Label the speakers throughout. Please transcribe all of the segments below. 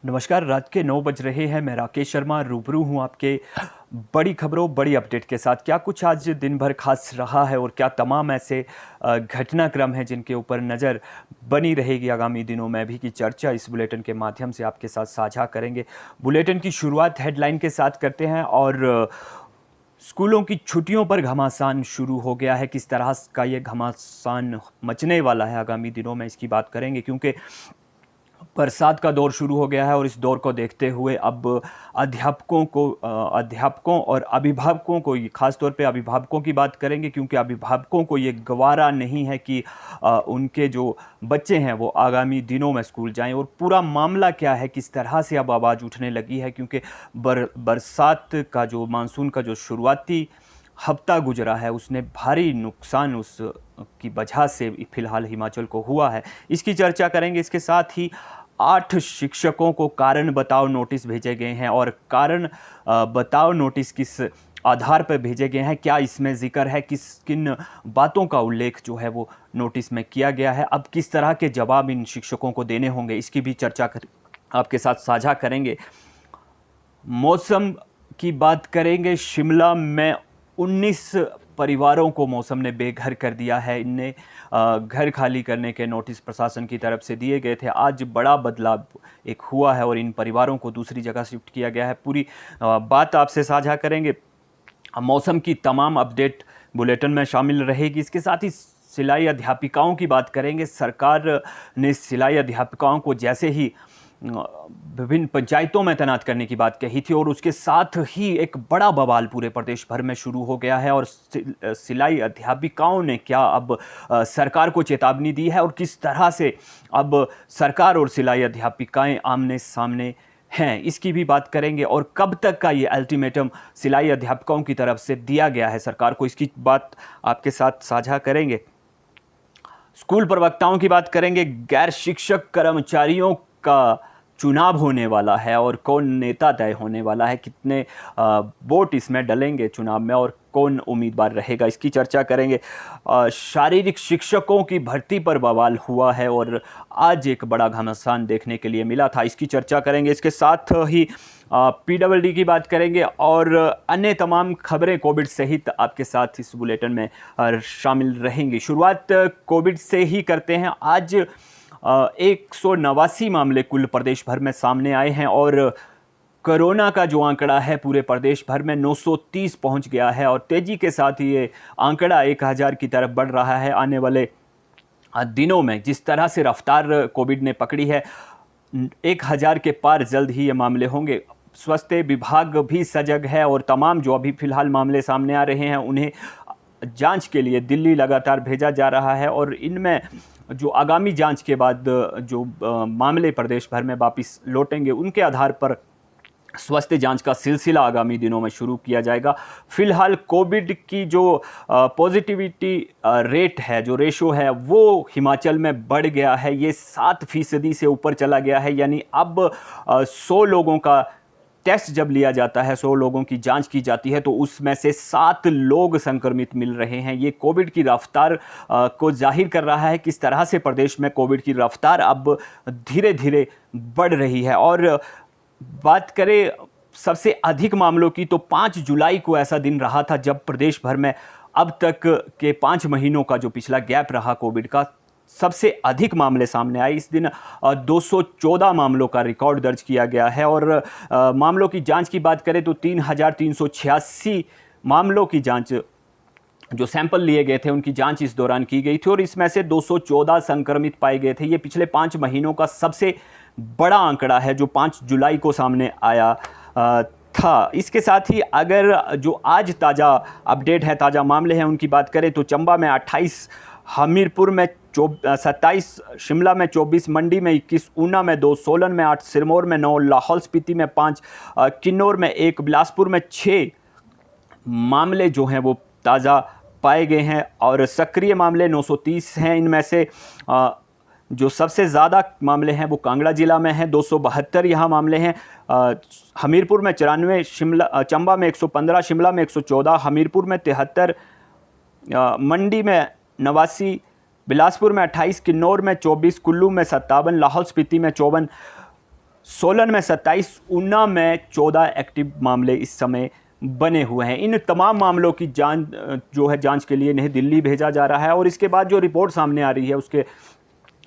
Speaker 1: नमस्कार। रात के 9 बज रहे हैं। मैं राकेश शर्मा रूबरू हूँ आपके बड़ी खबरों बड़ी अपडेट के साथ। क्या कुछ आज दिन भर खास रहा है और क्या तमाम ऐसे घटनाक्रम हैं जिनके ऊपर नज़र बनी रहेगी आगामी दिनों में भी, की चर्चा इस बुलेटिन के माध्यम से आपके साथ साझा करेंगे। बुलेटिन की शुरुआत हेडलाइन के साथ करते हैं और स्कूलों की छुट्टियों पर घमासान शुरू हो गया है। किस तरह का ये घमासान मचने वाला है आगामी दिनों में, इसकी बात करेंगे, क्योंकि बरसात का दौर शुरू हो गया है और इस दौर को देखते हुए अब अध्यापकों और अभिभावकों को, खास तौर पे अभिभावकों की बात करेंगे, क्योंकि अभिभावकों को ये गवारा नहीं है कि उनके जो बच्चे हैं वो आगामी दिनों में स्कूल जाएं। और पूरा मामला क्या है, किस तरह से अब आवाज़ उठने लगी है, क्योंकि बरसात का जो मानसून का जो शुरुआती हफ्ता गुजरा है उसने भारी नुकसान उस की वजह से फिलहाल हिमाचल को हुआ है। इसकी चर्चा करेंगे। इसके साथ ही 8 शिक्षकों को कारण बताओ नोटिस भेजे गए हैं और कारण बताओ नोटिस किस आधार पर भेजे गए हैं, क्या इसमें जिक्र है, किन बातों का उल्लेख जो है वो नोटिस में किया गया है, अब किस तरह के जवाब इन शिक्षकों को देने होंगे, इसकी भी चर्चा आपके साथ साझा करेंगे। मौसम की बात करेंगे। शिमला में 19 परिवारों को मौसम ने बेघर कर दिया है। इनने घर खाली करने के नोटिस प्रशासन की तरफ से दिए गए थे। आज बड़ा बदलाव एक हुआ है और इन परिवारों को दूसरी जगह शिफ्ट किया गया है। पूरी बात आपसे साझा करेंगे। मौसम की तमाम अपडेट बुलेटिन में शामिल रहेगी। इसके साथ ही सिलाई अध्यापिकाओं की बात करेंगे। सरकार ने सिलाई अध्यापिकाओं को जैसे ही विभिन्न पंचायतों में तैनात करने की बात कही थी और उसके साथ ही एक बड़ा बवाल पूरे प्रदेश भर में शुरू हो गया है। और सिलाई अध्यापिकाओं ने क्या अब सरकार को चेतावनी दी है और किस तरह से अब सरकार और सिलाई अध्यापिकाएं आमने सामने हैं, इसकी भी बात करेंगे। और कब तक का ये अल्टीमेटम सिलाई अध्यापकों की तरफ से दिया गया है सरकार को, इसकी बात आपके साथ साझा करेंगे। स्कूल प्रवक्ताओं की बात करेंगे। गैर शिक्षक कर्मचारियों का चुनाव होने वाला है और कौन नेता तय होने वाला है, कितने वोट इसमें डलेंगे चुनाव में और कौन उम्मीदवार रहेगा, इसकी चर्चा करेंगे। शारीरिक शिक्षकों की भर्ती पर बवाल हुआ है और आज एक बड़ा घमासान देखने के लिए मिला था, इसकी चर्चा करेंगे। इसके साथ ही PWD की बात करेंगे और अन्य तमाम खबरें कोविड सहित आपके साथ इस बुलेटिन में शामिल रहेंगी। शुरुआत कोविड से ही करते हैं। आज 189 मामले कुल प्रदेश भर में सामने आए हैं और कोरोना का जो आंकड़ा है पूरे प्रदेश भर में 930 पहुंच गया है और तेजी के साथ ही ये आंकड़ा 1000 की तरफ बढ़ रहा है। आने वाले दिनों में जिस तरह से रफ्तार कोविड ने पकड़ी है, 1000 के पार जल्द ही ये मामले होंगे। स्वास्थ्य विभाग भी सजग है और तमाम जो अभी फिलहाल मामले सामने आ रहे हैं उन्हें जांच के लिए दिल्ली लगातार भेजा जा रहा है और इनमें जो आगामी जांच के बाद जो मामले प्रदेश भर में वापस लौटेंगे उनके आधार पर स्वास्थ्य जांच का सिलसिला आगामी दिनों में शुरू किया जाएगा। फिलहाल कोविड की जो पॉजिटिविटी रेट है, जो रेशो है, वो हिमाचल में बढ़ गया है। ये 7% से ऊपर चला गया है। यानी अब 100 लोगों का टेस्ट जब लिया जाता है, 100 लोगों की जांच की जाती है, तो उसमें से 7 लोग संक्रमित मिल रहे हैं। ये कोविड की रफ्तार को जाहिर कर रहा है किस तरह से प्रदेश में कोविड की रफ्तार अब धीरे धीरे बढ़ रही है। और बात करें सबसे अधिक मामलों की, तो 5 जुलाई को ऐसा दिन रहा था जब प्रदेश भर में अब तक के 5 महीनों का जो पिछला गैप रहा कोविड का, सबसे अधिक मामले सामने आए। इस दिन 214 मामलों का रिकॉर्ड दर्ज किया गया है और मामलों की जांच की बात करें तो 3386 मामलों की जांच, जो सैंपल लिए गए थे उनकी जांच इस दौरान की गई थी और इसमें से 214 संक्रमित पाए गए थे। ये पिछले 5 महीनों का सबसे बड़ा आंकड़ा है जो 5 जुलाई को सामने आया था। इसके साथ ही अगर जो आज ताज़ा अपडेट है, ताज़ा मामले हैं, उनकी बात करें तो चंबा में 28, हमीरपुर में 27, शिमला में 24, मंडी में 21, ऊना में 2, सोलन में 8, सिरमौर में 9, लाहौल स्पीति में 5, किन्नौर में 1, बिलासपुर में 6 मामले जो हैं वो ताज़ा पाए गए हैं और सक्रिय मामले 930 हैं। इनमें से जो सबसे ज़्यादा मामले हैं वो कांगड़ा जिला में हैं, 272 यहाँ मामले हैं। हमीरपुर में 94, चंबा में 115, शिमला में 114, हमीरपुर में 73, मंडी में 89, बिलासपुर में 28, किन्नौर में 24, कुल्लू में 57, लाहौल स्पीति में 54, सोलन में 27, ऊना में 14 एक्टिव मामले इस समय बने हुए हैं। इन तमाम मामलों की जांच के लिए इन्हें दिल्ली भेजा जा रहा है और इसके बाद जो रिपोर्ट सामने आ रही है उसके,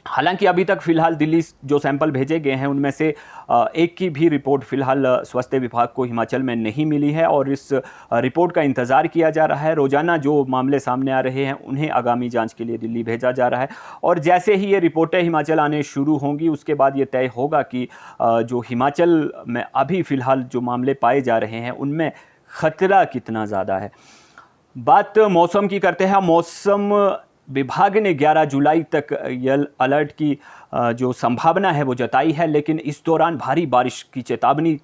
Speaker 1: हालांकि अभी तक फिलहाल दिल्ली जो सैंपल भेजे गए हैं उनमें से एक की भी रिपोर्ट फिलहाल स्वास्थ्य विभाग को हिमाचल में नहीं मिली है और इस रिपोर्ट का इंतज़ार किया जा रहा है। रोज़ाना जो मामले सामने आ रहे हैं उन्हें आगामी जांच के लिए दिल्ली भेजा जा रहा है और जैसे ही ये रिपोर्टें हिमाचल आने शुरू होंगी उसके बाद ये तय होगा कि जो हिमाचल में अभी फ़िलहाल जो मामले पाए जा रहे हैं उनमें ख़तरा कितना ज़्यादा है। बात मौसम की करते हैं। मौसम विभाग ने 11 जुलाई तक येलो अलर्ट की जो संभावना है वो जताई है, लेकिन इस दौरान भारी बारिश की चेतावनी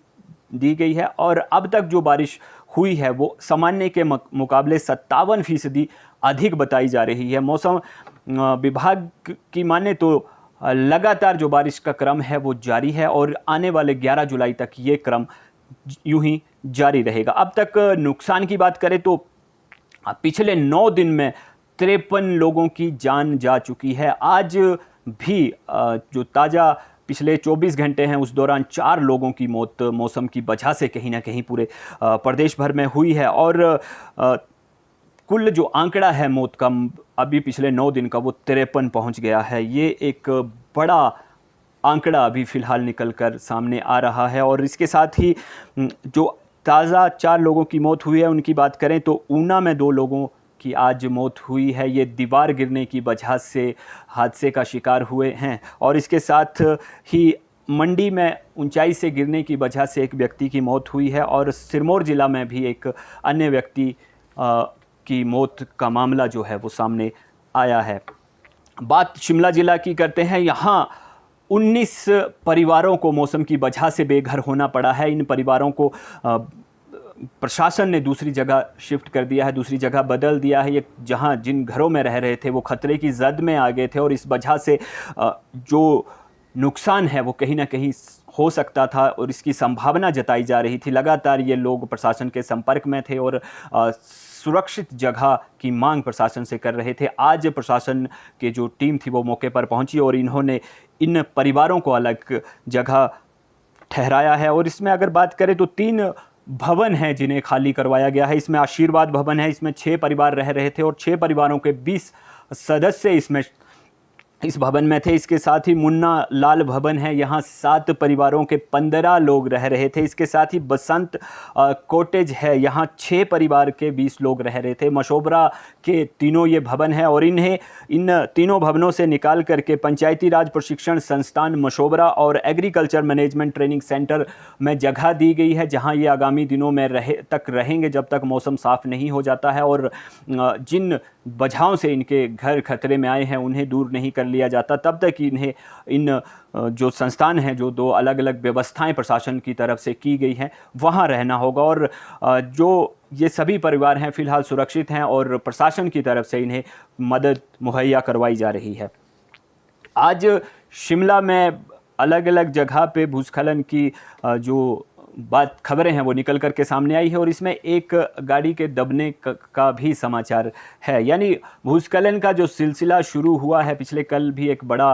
Speaker 1: दी गई है और अब तक जो बारिश हुई है वो सामान्य के मुकाबले 57% अधिक बताई जा रही है। मौसम विभाग की माने तो लगातार जो बारिश का क्रम है वो जारी है और आने वाले 11 जुलाई तक ये क्रम यूं ही जारी रहेगा। अब तक नुकसान की बात करें तो पिछले 9 दिन में 53 लोगों की जान जा चुकी है। आज भी जो ताज़ा पिछले 24 घंटे हैं उस दौरान 4 लोगों की मौत मौसम की वजह से कहीं ना कहीं पूरे प्रदेश भर में हुई है और कुल जो आंकड़ा है मौत का अभी पिछले 9 दिन का वो 53 पहुंच गया है। ये एक बड़ा आंकड़ा अभी फ़िलहाल निकल कर सामने आ रहा है और इसके साथ ही जो ताज़ा 4 लोगों की मौत हुई है उनकी बात करें तो ऊना में 2 लोगों की आज मौत हुई है। ये दीवार गिरने की वजह से हादसे का शिकार हुए हैं और इसके साथ ही मंडी में ऊंचाई से गिरने की वजह से एक व्यक्ति की मौत हुई है और सिरमौर ज़िला में भी एक अन्य व्यक्ति की मौत का मामला जो है वो सामने आया है। बात शिमला ज़िला की करते हैं। यहाँ 19 परिवारों को मौसम की वजह से बेघर होना पड़ा है। इन परिवारों को प्रशासन ने दूसरी जगह शिफ्ट कर दिया है, दूसरी जगह बदल दिया है। ये जहां जिन घरों में रह रहे थे वो खतरे की जद में आ गए थे और इस वजह से जो नुकसान है वो कहीं ना कहीं हो सकता था और इसकी संभावना जताई जा रही थी। लगातार ये लोग प्रशासन के संपर्क में थे और सुरक्षित जगह की मांग प्रशासन से कर रहे थे। आज प्रशासन की जो टीम थी वो मौके पर पहुंची और इन्होंने इन परिवारों को अलग जगह ठहराया है और इसमें अगर बात करें तो 3 भवन हैं जिन्हें खाली करवाया गया है। इसमें आशीर्वाद भवन है, इसमें 6 परिवार रह रहे थे और 6 परिवारों के 20 सदस्य इस भवन में थे। इसके साथ ही मुन्ना लाल भवन है, यहाँ 7 परिवारों के 15 लोग रह रहे थे। इसके साथ ही बसंत कॉटेज है, यहाँ 6 परिवार के 20 लोग रह रहे थे। मशोबरा के तीनों ये भवन है और इन्हें इन तीनों भवनों से निकाल करके पंचायती राज प्रशिक्षण संस्थान मशोबरा और एग्रीकल्चर मैनेजमेंट ट्रेनिंग सेंटर में जगह दी गई है, जहाँ ये आगामी दिनों में रहेंगे जब तक मौसम साफ़ नहीं हो जाता है और जिन वजहों से इनके घर खतरे में आए हैं उन्हें दूर नहीं कर लिया जाता तब तक इन्हें इन जो संस्थान हैं, जो 2 अलग अलग व्यवस्थाएं प्रशासन की तरफ से की गई हैं, वहां रहना होगा और जो ये सभी परिवार हैं फ़िलहाल सुरक्षित हैं और प्रशासन की तरफ से इन्हें मदद मुहैया करवाई जा रही है। आज शिमला में अलग अलग जगह पे भूस्खलन की जो खबरें हैं वो निकल कर के सामने आई है और इसमें एक गाड़ी के दबने का भी समाचार है। यानी भूस्खलन का जो सिलसिला शुरू हुआ है, पिछले कल भी एक बड़ा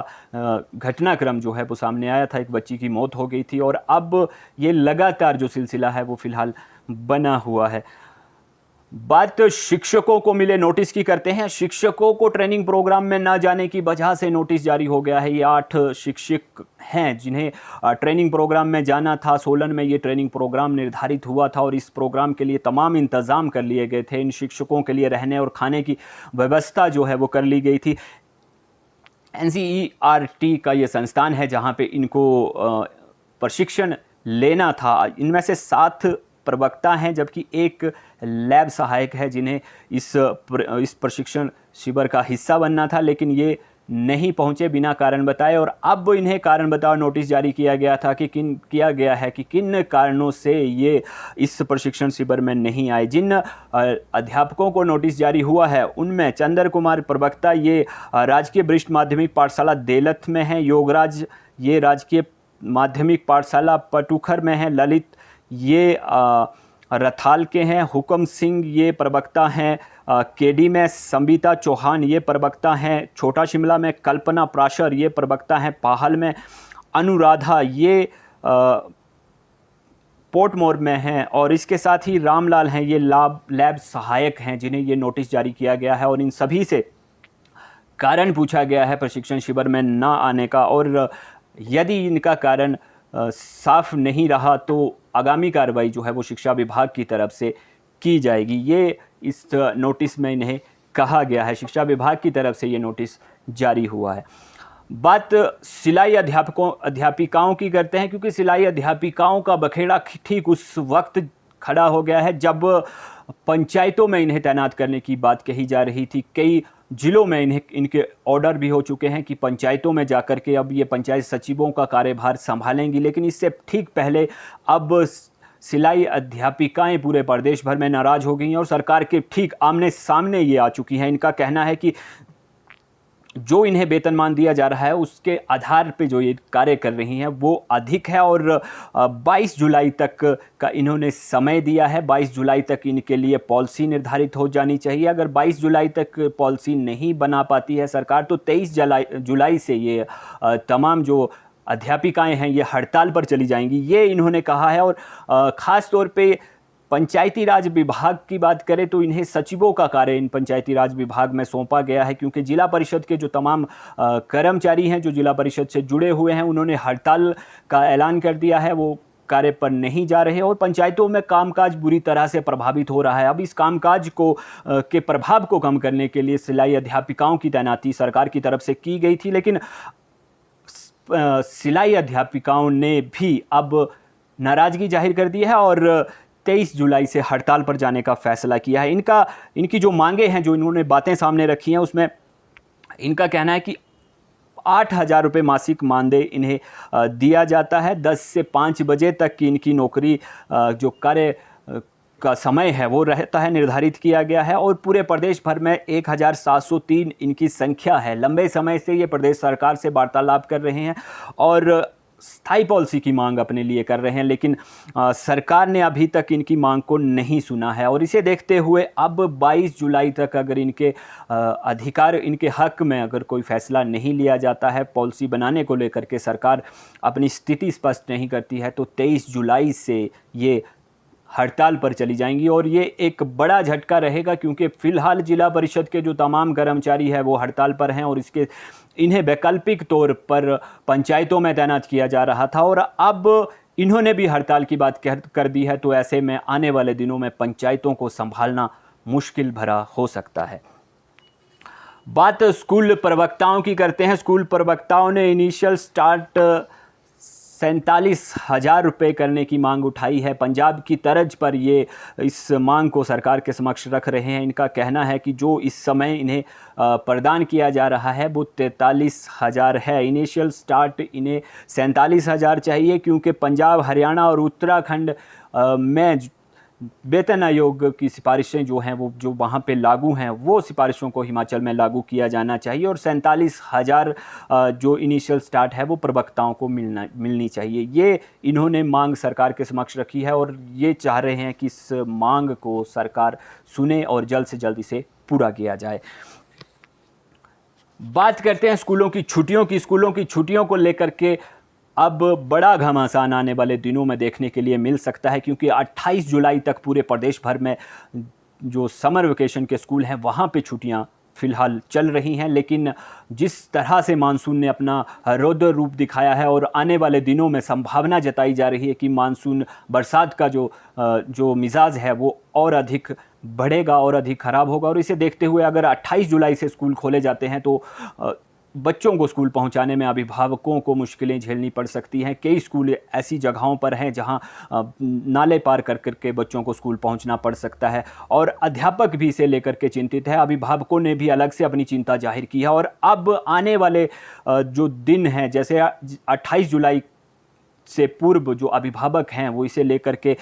Speaker 1: घटनाक्रम जो है वो सामने आया था, एक बच्ची की मौत हो गई थी और अब ये लगातार जो सिलसिला है वो फिलहाल बना हुआ है। बात शिक्षकों को मिले नोटिस की करते हैं। शिक्षकों को ट्रेनिंग प्रोग्राम में न जाने की वजह से नोटिस जारी हो गया है। ये 8 शिक्षक हैं जिन्हें ट्रेनिंग प्रोग्राम में जाना था। सोलन में ये ट्रेनिंग प्रोग्राम निर्धारित हुआ था और इस प्रोग्राम के लिए तमाम इंतज़ाम कर लिए गए थे। इन शिक्षकों के लिए रहने और खाने की व्यवस्था जो है वो कर ली गई थी। NCERT का ये संस्थान है जहाँ पे इनको प्रशिक्षण लेना था। इनमें से 7 प्रवक्ता हैं जबकि 1 लैब सहायक है जिन्हें इस प्रशिक्षण शिविर का हिस्सा बनना था, लेकिन ये नहीं पहुंचे बिना कारण बताए और अब इन्हें कारण बताओ नोटिस जारी किया गया कि किन कारणों से ये इस प्रशिक्षण शिविर में नहीं आए। जिन अध्यापकों को नोटिस जारी हुआ है उनमें चंद्र कुमार प्रवक्ता ये राजकीय वरिष्ठ माध्यमिक पाठशाला देलथ में है, योगराज ये राजकीय माध्यमिक पाठशाला पटुखर में है, ललित ये रथाल के हैं, हुकम सिंह ये प्रवक्ता हैं केडी में, संबिता चौहान ये प्रवक्ता हैं छोटा शिमला में, कल्पना प्राशर ये प्रवक्ता हैं पाहल में, अनुराधा ये पोर्टमोर में हैं और इसके साथ ही रामलाल हैं, ये लैब सहायक हैं जिन्हें ये नोटिस जारी किया गया है और इन सभी से कारण पूछा गया है प्रशिक्षण शिविर में ना आने का और यदि इनका कारण साफ नहीं रहा तो आगामी कार्रवाई जो है वो शिक्षा विभाग की तरफ से की जाएगी। ये इस नोटिस में इन्हें कहा गया है, शिक्षा विभाग की तरफ से ये नोटिस जारी हुआ है। बात सिलाई अध्यापिकाओं की करते हैं, क्योंकि सिलाई अध्यापिकाओं का बखेड़ा ठीक उस वक्त खड़ा हो गया है जब पंचायतों में इन्हें तैनात करने की बात कही जा रही थी। कई जिलों में इनके ऑर्डर भी हो चुके हैं कि पंचायतों में जाकर के अब ये पंचायत सचिवों का कार्यभार संभालेंगी, लेकिन इससे ठीक पहले अब सिलाई अध्यापिकाएं पूरे प्रदेश भर में नाराज हो गई हैं और सरकार के ठीक आमने सामने ये आ चुकी हैं। इनका कहना है कि जो इन्हें वेतनमान दिया जा रहा है उसके आधार पे जो ये कार्य कर रही हैं वो अधिक है और 22 जुलाई तक का इन्होंने समय दिया है। 22 जुलाई तक इनके लिए पॉलिसी निर्धारित हो जानी चाहिए। अगर 22 जुलाई तक पॉलिसी नहीं बना पाती है सरकार तो 23 जुलाई से ये तमाम जो अध्यापिकाएं हैं ये हड़ताल पर चली जाएंगी, ये इन्होंने कहा है। और ख़ास तौर पे पंचायती राज विभाग की बात करें तो इन्हें सचिवों का कार्य इन पंचायती राज विभाग में सौंपा गया है, क्योंकि जिला परिषद के जो तमाम कर्मचारी हैं जो जिला परिषद से जुड़े हुए हैं उन्होंने हड़ताल का ऐलान कर दिया है, वो कार्य पर नहीं जा रहे और पंचायतों में कामकाज बुरी तरह से प्रभावित हो रहा है। अब इस कामकाज को के प्रभाव को कम करने के लिए सिलाई अध्यापिकाओं की तैनाती सरकार की तरफ से की गई थी, लेकिन सिलाई अध्यापिकाओं ने भी अब नाराज़गी जाहिर कर दी है और 23 जुलाई से हड़ताल पर जाने का फैसला किया है। इनकी जो मांगे हैं, जो इन्होंने बातें सामने रखी हैं, उसमें इनका कहना है कि 8,000 रुपये मासिक मानदेय इन्हें दिया जाता है। 10 से 5 बजे तक की इनकी नौकरी जो कार्य का समय है वो रहता है, निर्धारित किया गया है और पूरे प्रदेश भर में 1703 इनकी संख्या है। लंबे समय से ये प्रदेश सरकार से वार्तालाप कर रहे हैं और स्थायी पॉलिसी की मांग अपने लिए कर रहे हैं, लेकिन सरकार ने अभी तक इनकी मांग को नहीं सुना है और इसे देखते हुए अब 22 जुलाई तक अगर इनके अधिकार, इनके हक में अगर कोई फैसला नहीं लिया जाता है, पॉलिसी बनाने को लेकर के सरकार अपनी स्थिति स्पष्ट नहीं करती है, तो 23 जुलाई से ये हड़ताल पर चली जाएंगी और ये एक बड़ा झटका रहेगा, क्योंकि फ़िलहाल जिला परिषद के जो तमाम कर्मचारी हैं वो हड़ताल पर हैं और इन्हें वैकल्पिक तौर पर पंचायतों में तैनात किया जा रहा था और अब इन्होंने भी हड़ताल की बात कर दी है, तो ऐसे में आने वाले दिनों में पंचायतों को संभालना मुश्किल भरा हो सकता है। बात स्कूल प्रवक्ताओं की करते हैं। स्कूल प्रवक्ताओं ने इनिशियल स्टार्ट 47,000 रुपये करने की मांग उठाई है। पंजाब की तर्ज पर ये इस मांग को सरकार के समक्ष रख रहे हैं। इनका कहना है कि जो इस समय इन्हें प्रदान किया जा रहा है वो 43,000 है। इनिशियल स्टार्ट इन्हें 47,000 चाहिए, क्योंकि पंजाब, हरियाणा और उत्तराखंड में वेतन आयोग की सिफारिशें जो हैं वो जो वहाँ पे लागू हैं वो सिफारिशों को हिमाचल में लागू किया जाना चाहिए और 47,000 जो इनिशियल स्टार्ट है वो प्रवक्ताओं को मिलनी चाहिए। ये इन्होंने मांग सरकार के समक्ष रखी है और ये चाह रहे हैं कि इस मांग को सरकार सुने और जल्द से जल्द इसे पूरा किया जाए। बात करते हैं स्कूलों की छुट्टियों की। स्कूलों की छुट्टियों को लेकर के अब बड़ा घमासान आने वाले दिनों में देखने के लिए मिल सकता है, क्योंकि 28 जुलाई तक पूरे प्रदेश भर में जो समर वेकेशन के स्कूल हैं वहाँ पे छुट्टियाँ फ़िलहाल चल रही हैं, लेकिन जिस तरह से मानसून ने अपना रौद्र रूप दिखाया है और आने वाले दिनों में संभावना जताई जा रही है कि मानसून बरसात का जो मिजाज है वो और अधिक बढ़ेगा और अधिक ख़राब होगा। और इसे देखते हुए अगर 28 जुलाई से स्कूल खोले जाते हैं तो बच्चों को स्कूल पहुंचाने में अभिभावकों को मुश्किलें झेलनी पड़ सकती हैं। कई स्कूल ऐसी जगहों पर हैं जहां नाले पार कर के बच्चों को स्कूल पहुंचना पड़ सकता है और अध्यापक भी इसे लेकर के चिंतित है। अभिभावकों ने भी अलग से अपनी चिंता जाहिर की है और अब आने वाले जो दिन हैं, जैसे 28 जुलाई से पूर्व जो अभिभावक हैं वो इसे लेकर के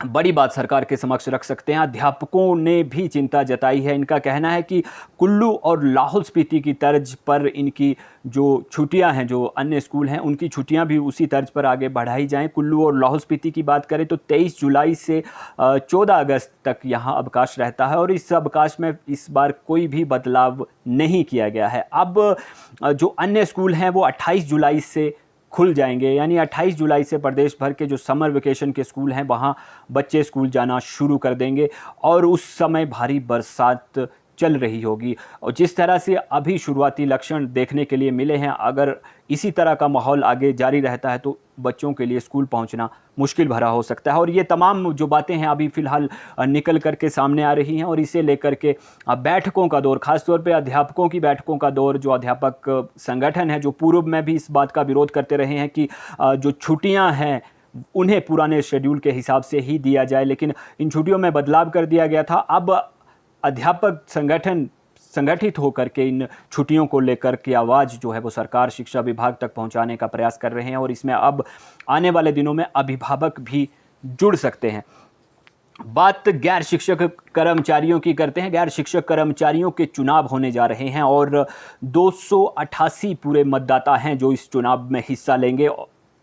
Speaker 1: बड़ी बात सरकार के समक्ष रख सकते हैं। अध्यापकों ने भी चिंता जताई है। इनका कहना है कि कुल्लू और लाहौल स्पीति की तर्ज पर इनकी जो छुट्टियां हैं, जो अन्य स्कूल हैं उनकी छुट्टियां भी उसी तर्ज पर आगे बढ़ाई जाएं। कुल्लू और लाहौल स्पीति की बात करें तो 23 जुलाई से 14 अगस्त तक यहाँ अवकाश रहता है और इस अवकाश में इस बार कोई भी बदलाव नहीं किया गया है। अब जो अन्य स्कूल हैं वो 28 जुलाई से खुल जाएंगे, यानी 28 जुलाई से प्रदेश भर के जो समर वेकेशन के स्कूल हैं वहाँ बच्चे स्कूल जाना शुरू कर देंगे और उस समय भारी बरसात चल रही होगी। और जिस तरह से अभी शुरुआती लक्षण देखने के लिए मिले हैं, अगर इसी तरह का माहौल आगे जारी रहता है तो बच्चों के लिए स्कूल पहुंचना मुश्किल भरा हो सकता है। और ये तमाम जो बातें हैं अभी फ़िलहाल निकल कर के सामने आ रही हैं और इसे लेकर के बैठकों का दौर, खासतौर पे अध्यापकों की बैठकों का दौर, जो अध्यापक संगठन है जो पूर्व में भी इस बात का विरोध करते रहे हैं कि जो छुट्टियाँ हैं उन्हें पुराने शेड्यूल के हिसाब से ही दिया जाए, लेकिन इन छुट्टियों में बदलाव कर दिया गया था। अब अध्यापक संगठन संगठित होकर के इन छुट्टियों को लेकर के आवाज़ जो है वो सरकार शिक्षा विभाग तक पहुंचाने का प्रयास कर रहे हैं और इसमें अब आने वाले दिनों में अभिभावक भी जुड़ सकते हैं। बात गैर शिक्षक कर्मचारियों की करते हैं। गैर शिक्षक कर्मचारियों के चुनाव होने जा रहे हैं और 288 पूरे मतदाता हैं जो इस चुनाव में हिस्सा लेंगे।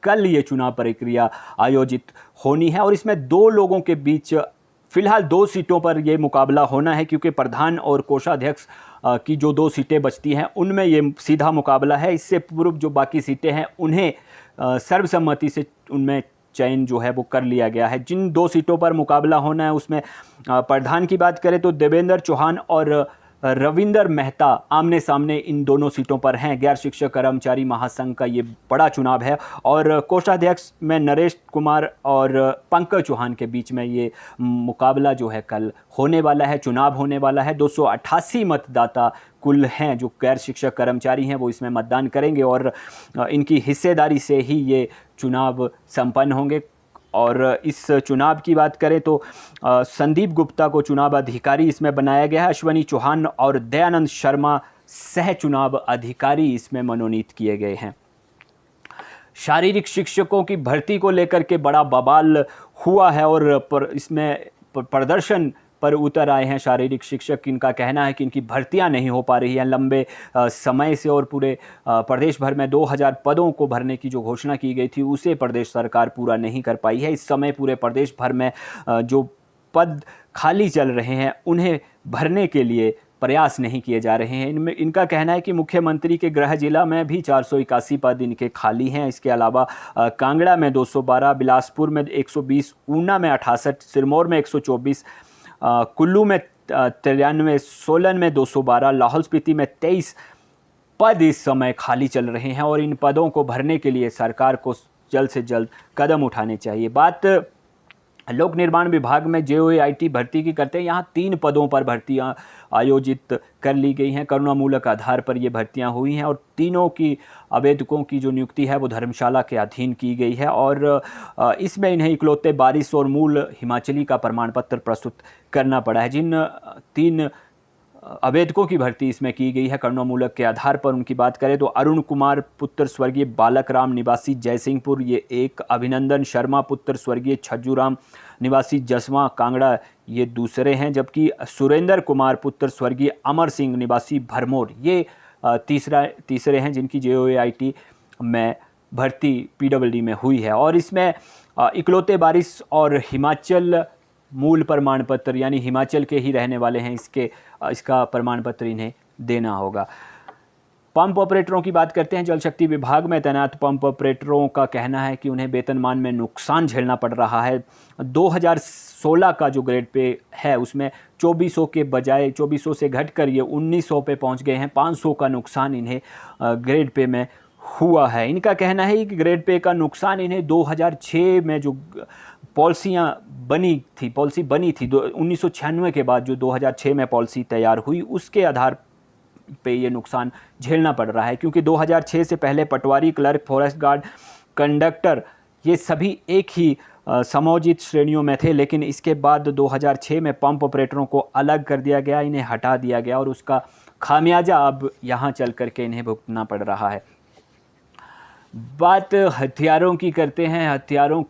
Speaker 1: कल ये चुनाव प्रक्रिया आयोजित होनी है और इसमें 2 लोगों के बीच फिलहाल 2 सीटों पर यह मुकाबला होना है, क्योंकि प्रधान और कोषाध्यक्ष की जो 2 सीटें बचती हैं उनमें ये सीधा मुकाबला है। इससे पूर्व जो बाकी सीटें हैं उन्हें सर्वसम्मति से उनमें चयन जो है वो कर लिया गया है। जिन 2 सीटों पर मुकाबला होना है उसमें प्रधान की बात करें तो देवेंद्र चौहान और रविंदर मेहता आमने सामने इन दोनों सीटों पर हैं। गैर शिक्षक कर्मचारी महासंघ का ये बड़ा चुनाव है और कोषाध्यक्ष में नरेश कुमार और पंकज चौहान के बीच में ये मुकाबला जो है कल होने वाला है, चुनाव होने वाला है। 288 मतदाता कुल हैं जो गैर शिक्षक कर्मचारी हैं, वो इसमें मतदान करेंगे और इनकी हिस्सेदारी से ही ये चुनाव संपन्न होंगे। और इस चुनाव की बात करें तो संदीप गुप्ता को चुनाव अधिकारी इसमें बनाया गया है। अश्वनी चौहान और दयानंद शर्मा सह चुनाव अधिकारी इसमें मनोनीत किए गए हैं। शारीरिक शिक्षकों की भर्ती को लेकर के बड़ा बवाल हुआ है और इसमें प्रदर्शन पर उतर आए हैं शारीरिक शिक्षक। इनका कहना है कि इनकी भर्तियां नहीं हो पा रही हैं लंबे समय से और पूरे प्रदेश भर में 2000 पदों को भरने की जो घोषणा की गई थी उसे प्रदेश सरकार पूरा नहीं कर पाई है। इस समय पूरे प्रदेश भर में जो पद खाली चल रहे हैं उन्हें भरने के लिए प्रयास नहीं किए जा रहे हैं। इनका कहना है कि मुख्यमंत्री के गृह जिला में भी 481 पद इनके खाली हैं। इसके अलावा कांगड़ा में 212, बिलासपुर में 120, ऊना में 68, सिरमौर में 124, कुल्लू में 93, सोलन में 212, लाहौल स्पीति में 23 पद इस समय खाली चल रहे हैं और इन पदों को भरने के लिए सरकार को जल्द से जल्द कदम उठाने चाहिए। बात लोक निर्माण विभाग में JOAIT भर्ती की करते हैं। यहाँ 3 पदों पर भर्तियाँ आयोजित कर ली गई हैं। करुणामूलक आधार पर ये भर्तियाँ हुई हैं और तीनों की आवेदकों की जो नियुक्ति है वो धर्मशाला के अधीन की गई है और इसमें इन्हें इकलौते बारिश और मूल हिमाचली का प्रमाण पत्र प्रस्तुत करना पड़ा है। जिन 3 आवेदकों की भर्ती इसमें की गई है करुणामूलक के आधार पर, उनकी बात करें तो अरुण कुमार पुत्र स्वर्गीय बालक राम निवासी जयसिंहपुर ये एक, अभिनंदन शर्मा पुत्र स्वर्गीय छज्जूराम निवासी जसवां कांगड़ा ये दूसरे हैं, जबकि सुरेंद्र कुमार पुत्र स्वर्गीय अमर सिंह निवासी भरमौर ये तीसरे हैं जिनकी JOAIT में भर्ती PWD में हुई है। और इसमें इकलौते बारिश और हिमाचल मूल प्रमाण पत्र यानी हिमाचल के ही रहने वाले हैं, इसका प्रमाण पत्र इन्हें देना होगा। पंप ऑपरेटरों की बात करते हैं। जल शक्ति विभाग में तैनात पंप ऑपरेटरों का कहना है कि उन्हें वेतनमान में नुकसान झेलना पड़ रहा है। 2016 का जो ग्रेड पे है उसमें 2400 के बजाय 2400 से घटकर ये 1900 पे पहुंच गए हैं। 500 का नुकसान इन्हें ग्रेड पे में हुआ है। इनका कहना है कि ग्रेड पे का नुकसान इन्हें 2006 में जो पॉलिसी बनी थी 1996 के बाद जो 2006 में पॉलिसी तैयार हुई उसके आधार पे ये नुकसान झेलना पड़ रहा है, क्योंकि 2006 से पहले पटवारी, क्लर्क, फॉरेस्ट गार्ड, कंडक्टर ये सभी एक ही समयोजित श्रेणियों में थे, लेकिन इसके बाद 2006 में पंप ऑपरेटरों को अलग कर दिया गया, इन्हें हटा दिया गया और उसका खामियाजा अब यहाँ चल करके इन्हें भुगतना पड़ रहा है। बात हथियारों की करते हैं। हथियारों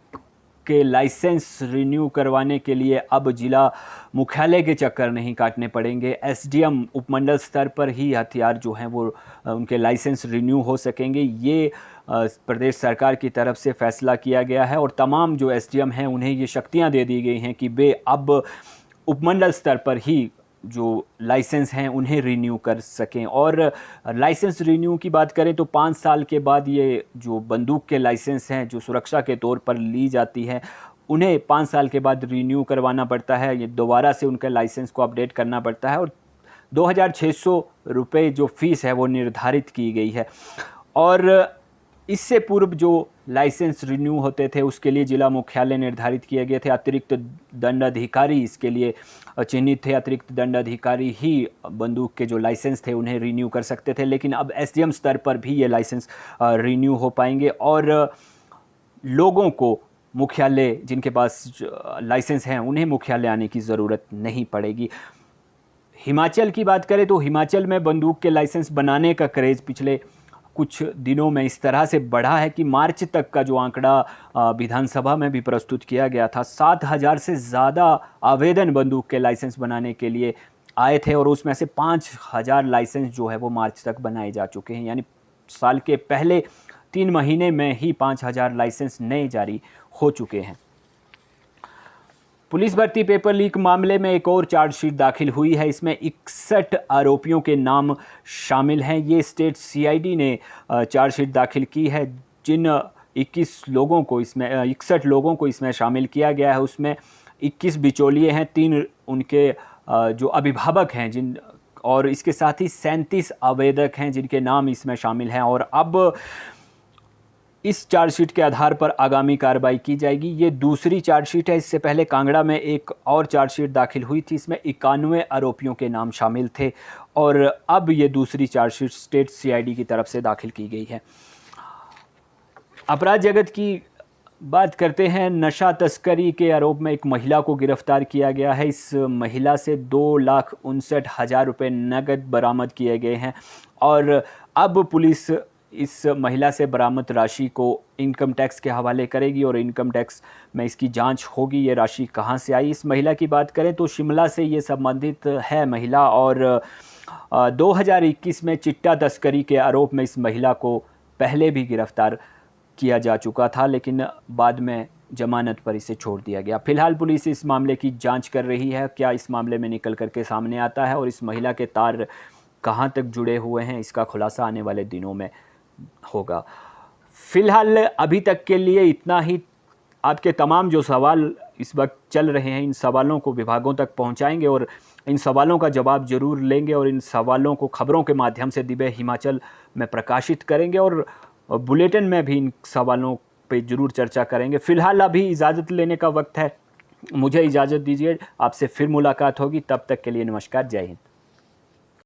Speaker 1: के लाइसेंस रिन्यू करवाने के लिए अब जिला मुख्यालय के चक्कर नहीं काटने पड़ेंगे। SDM उपमंडल स्तर पर ही हथियार जो हैं वो उनके लाइसेंस रिन्यू हो सकेंगे। ये प्रदेश सरकार की तरफ से फैसला किया गया है और तमाम जो SDM हैं उन्हें ये शक्तियां दे दी गई हैं कि वे अब उपमंडल स्तर पर ही जो लाइसेंस हैं उन्हें रिन्यू कर सकें। और लाइसेंस रिन्यू की बात करें तो 5 साल के बाद ये जो बंदूक के लाइसेंस हैं जो सुरक्षा के तौर पर ली जाती है, उन्हें 5 साल के बाद रिन्यू करवाना पड़ता है, ये दोबारा से उनके लाइसेंस को अपडेट करना पड़ता है और 2600 रुपये जो फ़ीस है वो निर्धारित की गई है। और इससे पूर्व जो लाइसेंस रिन्यू होते थे उसके लिए जिला मुख्यालय निर्धारित किए गए थे, अतिरिक्त दंडाधिकारी इसके लिए चिन्हित थे, अतिरिक्त दंडाधिकारी ही बंदूक के जो लाइसेंस थे उन्हें रिन्यू कर सकते थे। लेकिन अब एसडीएम स्तर पर भी ये लाइसेंस रिन्यू हो पाएंगे और लोगों को मुख्यालय, जिनके पास लाइसेंस हैं उन्हें मुख्यालय आने की ज़रूरत नहीं पड़ेगी। हिमाचल की बात करें तो हिमाचल में बंदूक के लाइसेंस बनाने का क्रेज़ पिछले कुछ दिनों में इस तरह से बढ़ा है कि मार्च तक का जो आंकड़ा विधानसभा में भी प्रस्तुत किया गया था, 7,000 से ज़्यादा आवेदन बंदूक के लाइसेंस बनाने के लिए आए थे और उसमें से 5,000 लाइसेंस जो है वो मार्च तक बनाए जा चुके हैं। यानी साल के पहले 3 महीने में ही 5,000 लाइसेंस नए जारी हो चुके हैं। पुलिस भर्ती पेपर लीक मामले में एक और चार्जशीट दाखिल हुई है। इसमें 61 आरोपियों के नाम शामिल हैं। ये स्टेट सीआईडी ने चार्जशीट दाखिल की है, जिन 61 लोगों को इसमें शामिल किया गया है उसमें 21 बिचौलिए हैं, 3 उनके जो अभिभावक हैं और इसके साथ ही 37 आवेदक हैं जिनके नाम इसमें शामिल हैं। और अब इस चार्जशीट के आधार पर आगामी कार्रवाई की जाएगी। ये दूसरी चार्जशीट है। इससे पहले कांगड़ा में एक और चार्जशीट दाखिल हुई थी, इसमें 91 आरोपियों के नाम शामिल थे और अब ये दूसरी चार्जशीट स्टेट सीआईडी की तरफ से दाखिल की गई है। अपराध जगत की बात करते हैं। नशा तस्करी के आरोप में एक महिला को गिरफ्तार किया गया है। इस महिला से 2,59,000 रुपये नकद बरामद किए गए हैं और अब पुलिस इस महिला से बरामद राशि को इनकम टैक्स के हवाले करेगी और इनकम टैक्स में इसकी जांच होगी ये राशि कहां से आई। इस महिला की बात करें तो शिमला से ये संबंधित है महिला और 2021 में चिट्टा तस्करी के आरोप में इस महिला को पहले भी गिरफ्तार किया जा चुका था, लेकिन बाद में जमानत पर इसे छोड़ दिया गया। फिलहाल पुलिस इस मामले की जांच कर रही है, क्या इस मामले में निकल करके सामने आता है और इस महिला के तार कहां तक जुड़े हुए हैं, इसका खुलासा आने वाले दिनों में होगा। फिलहाल अभी तक के लिए इतना ही। आपके तमाम जो सवाल इस वक्त चल रहे हैं, इन सवालों को विभागों तक पहुंचाएंगे और इन सवालों का जवाब जरूर लेंगे और इन सवालों को खबरों के माध्यम से दिव्य हिमाचल में प्रकाशित करेंगे और बुलेटिन में भी इन सवालों पे जरूर चर्चा करेंगे। फिलहाल अभी इजाज़त लेने का वक्त है, मुझे इजाज़त दीजिए। आपसे फिर मुलाकात होगी, तब तक के लिए नमस्कार, जय हिंद।